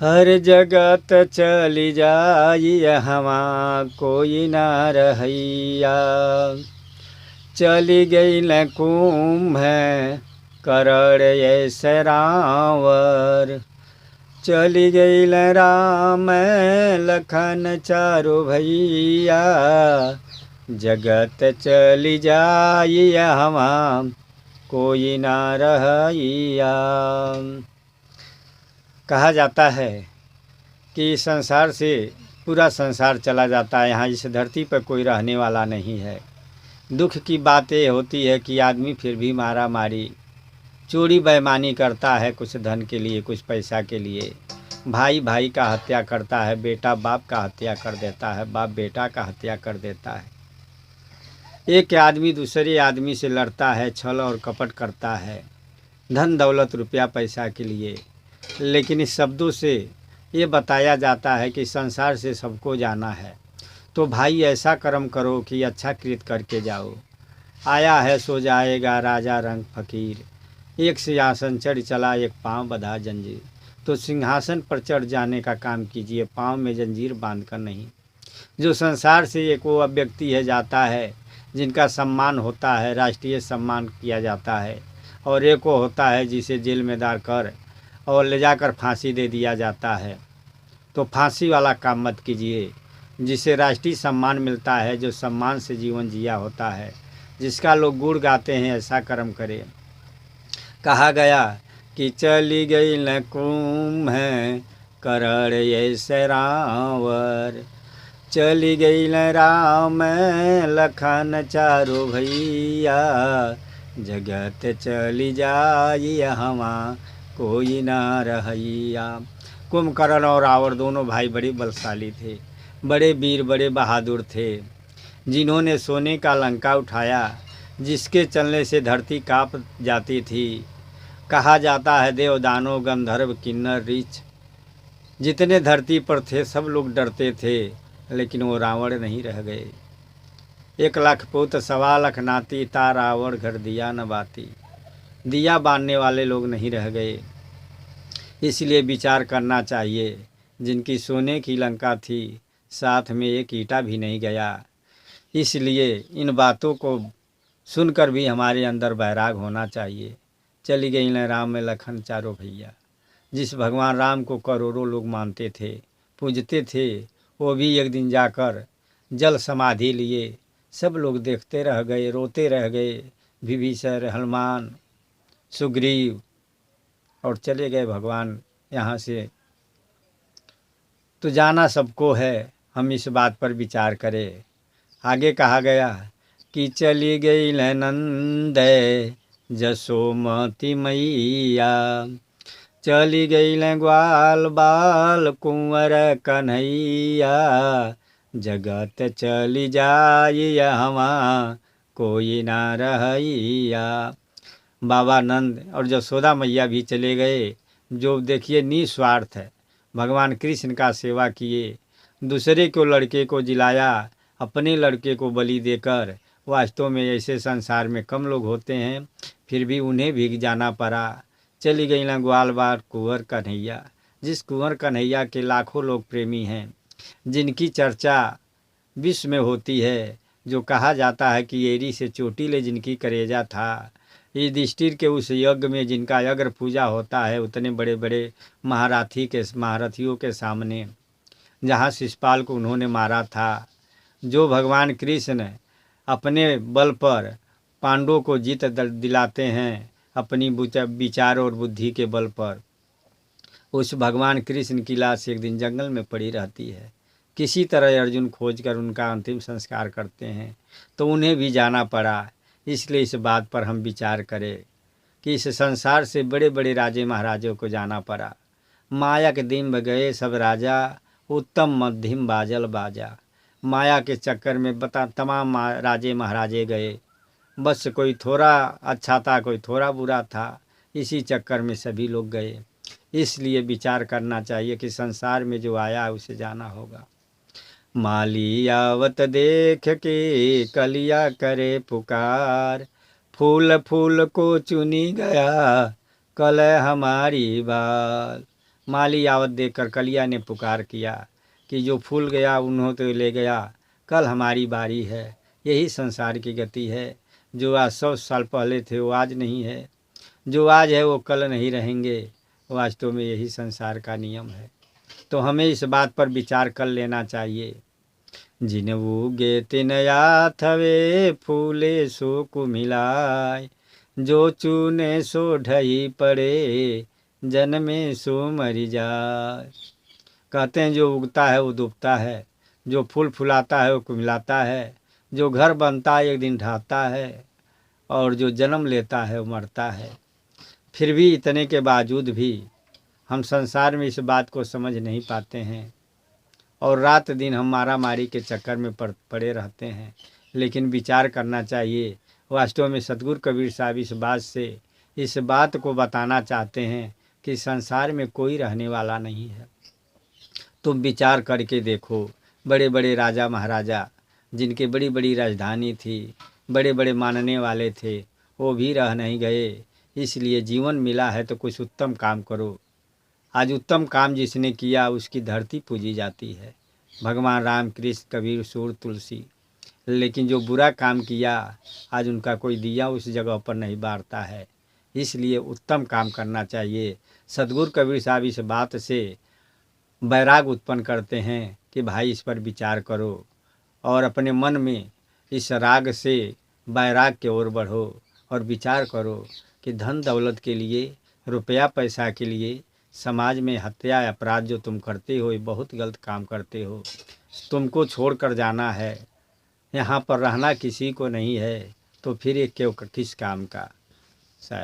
हर जगत चली जाई हवा कोई ना रहैया। चली गई न कुंभ करण ऐसे रावर। चली गई न राम लखन चारो भैया। जगत चली जाई हवा कोई ना रहैया। कहा जाता है कि संसार से पूरा संसार चला जाता है, यहाँ इस धरती पर कोई रहने वाला नहीं है। दुख की बात ये होती है कि आदमी फिर भी मारा मारी चोरी बेईमानी करता है, कुछ धन के लिए, कुछ पैसा के लिए। भाई भाई का हत्या करता है, बेटा बाप का हत्या कर देता है, बाप बेटा का हत्या कर देता है। एक आदमी दूसरे आदमी से लड़ता है, छल और कपट करता है, धन दौलत रुपया पैसा के लिए। लेकिन इस शब्दों से ये बताया जाता है कि संसार से सबको जाना है, तो भाई ऐसा कर्म करो कि अच्छा कृत करके जाओ। आया है सो जाएगा राजा रंग फकीर। एक सिंहासन चढ़ चला एक पाँव बंधा जंजीर। तो सिंहासन पर चढ़ जाने का काम कीजिए, पाँव में जंजीर बांध कर नहीं। जो संसार से एक वो व्यक्ति है जाता है जिनका सम्मान होता है, राष्ट्रीय सम्मान किया जाता है, और एक वो होता है जिसे जेल में डाल कर और ले जाकर फांसी दे दिया जाता है। तो फांसी वाला काम मत कीजिए। जिसे राष्ट्रीय सम्मान मिलता है, जो सम्मान से जीवन जिया होता है, जिसका लोग गुण गाते हैं, ऐसा कर्म करें। कहा गया कि चली गई न कुंभ करण ऐसे रावर। चली गई न राम लखन चारो भैया। जगत चली जाई हवा कोई ना रहैया। कुंभकर्ण और रावण दोनों भाई बड़े बलशाली थे, बड़े वीर, बड़े बहादुर थे, जिन्होंने सोने का लंका उठाया, जिसके चलने से धरती काँप जाती थी। कहा जाता है देव दानव गंधर्व किन्नर ऋच जितने धरती पर थे सब लोग डरते थे, लेकिन वो रावण नहीं रह गए। 1,00,000 पुत 1,25,00,000 नाती, ता रावण घर दिया न बाती। दिया बांधने वाले लोग नहीं रह गए। इसलिए विचार करना चाहिए। जिनकी सोने की लंका थी, साथ में एक ईंटा भी नहीं गया। इसलिए इन बातों को सुनकर भी हमारे अंदर बैराग होना चाहिए। चली गई न राम में लखन चारों भैया। जिस भगवान राम को करोड़ों लोग मानते थे, पूजते थे, वो भी एक दिन जाकर जल समाधि लिए। सब लोग देखते रह गए, रोते रह गए। विभीषण, हनुमान, सुग्रीव, और चले गए भगवान यहाँ से। तो जाना सबको है, हम इस बात पर विचार करें। आगे कहा गया कि चली गई नंद जसोमती मैया। चली गई ग्वाल बाल कुंवर कन्हैया। जगत चली जाई हवा कोई ना रहैया। बाबा नंद और जसोदा मैया भी चले गए, जो देखिए निस्वार्थ है, भगवान कृष्ण का सेवा किए, दूसरे को लड़के को जिलाया, अपने लड़के को बलि देकर। वास्तव में ऐसे संसार में कम लोग होते हैं, फिर भी उन्हें भी जाना पड़ा। चली गई ना ग्वाल बाल कुंवर कन्हैया। जिस कुंवर कन्हैया के लाखों लोग प्रेमी हैं, जिनकी चर्चा विश्व में होती है, जो कहा जाता है कि एरी से चोटी ले जिनकी करेजा था। युधिष्ठिर के उस यज्ञ में जिनका अग्र पूजा होता है, उतने बड़े बड़े महारथियों के सामने जहाँ शिशुपाल को उन्होंने मारा था, जो भगवान कृष्ण अपने बल पर पांडवों को जीत दिलाते हैं, अपनी विचार और बुद्धि के बल पर। उस भगवान कृष्ण की लाश एक दिन जंगल में पड़ी रहती है। किसी तरह अर्जुन खोज कर उनका अंतिम संस्कार करते हैं, तो उन्हें भी जाना पड़ा। इसलिए इस बात पर हम विचार करें कि इस संसार से बड़े बड़े राजे महाराजों को जाना पड़ा। माया के दिन गए सब राजा, उत्तम मध्यम बाजल बाजा। माया के चक्कर में तमाम राजे महाराजे गए। बस कोई थोड़ा अच्छा था, कोई थोड़ा बुरा था, इसी चक्कर में सभी लोग गए। इसलिए विचार करना चाहिए कि संसार में जो आया उसे जाना होगा। माली आवत देख के कलिया करे पुकार। फूल फूल को चुनी गया कल हमारी बाल। माली आवत देखकर कलिया ने पुकार किया कि जो फूल गया उन्हों तो ले गया, कल हमारी बारी है। यही संसार की गति है। जो आज 100 साल पहले थे वो आज नहीं है, जो आज है वो कल नहीं रहेंगे। वास्तव में यही संसार का नियम है। तो हमें इस बात पर विचार कर लेना चाहिए। जिन उगे तिन याथवे फूले सो कुमिलाय, जो चूने सो ढही पड़े जन्मे सो मरी जाए। कहते हैं जो उगता है वो डूबता है, जो फूल फुलाता है वो कुमिलाता है, जो घर बनता है एक दिन ढहता है, और जो जन्म लेता है वो मरता है। फिर भी इतने के बावजूद भी हम संसार में इस बात को समझ नहीं पाते हैं और रात दिन हम मारा मारी के चक्कर में पड़े रहते हैं। लेकिन विचार करना चाहिए। वास्तव में सतगुरु कबीर साहब इस बात को बताना चाहते हैं कि संसार में कोई रहने वाला नहीं है। तुम विचार करके देखो, बड़े बड़े राजा महाराजा जिनके बड़ी बड़ी राजधानी थी, बड़े बड़े मानने वाले थे, वो भी रह नहीं गए। इसलिए जीवन मिला है तो कुछ उत्तम काम करो। आज उत्तम काम जिसने किया उसकी धरती पूजी जाती है, भगवान राम कृष्ण कबीर सूर तुलसी। लेकिन जो बुरा काम किया आज उनका कोई दिया उस जगह पर नहीं बारता है। इसलिए उत्तम काम करना चाहिए। सतगुरु कबीर साहब इस बात से वैराग उत्पन्न करते हैं कि भाई इस पर विचार करो और अपने मन में इस राग से वैराग की ओर बढ़ो और विचार करो कि धन दौलत के लिए, रुपया पैसा के लिए समाज में हत्या अपराध जो तुम करते हो ये बहुत गलत काम करते हो। तुमको छोड़कर जाना है, यहाँ पर रहना किसी को नहीं है, तो फिर ये क्यों किस काम का साहब।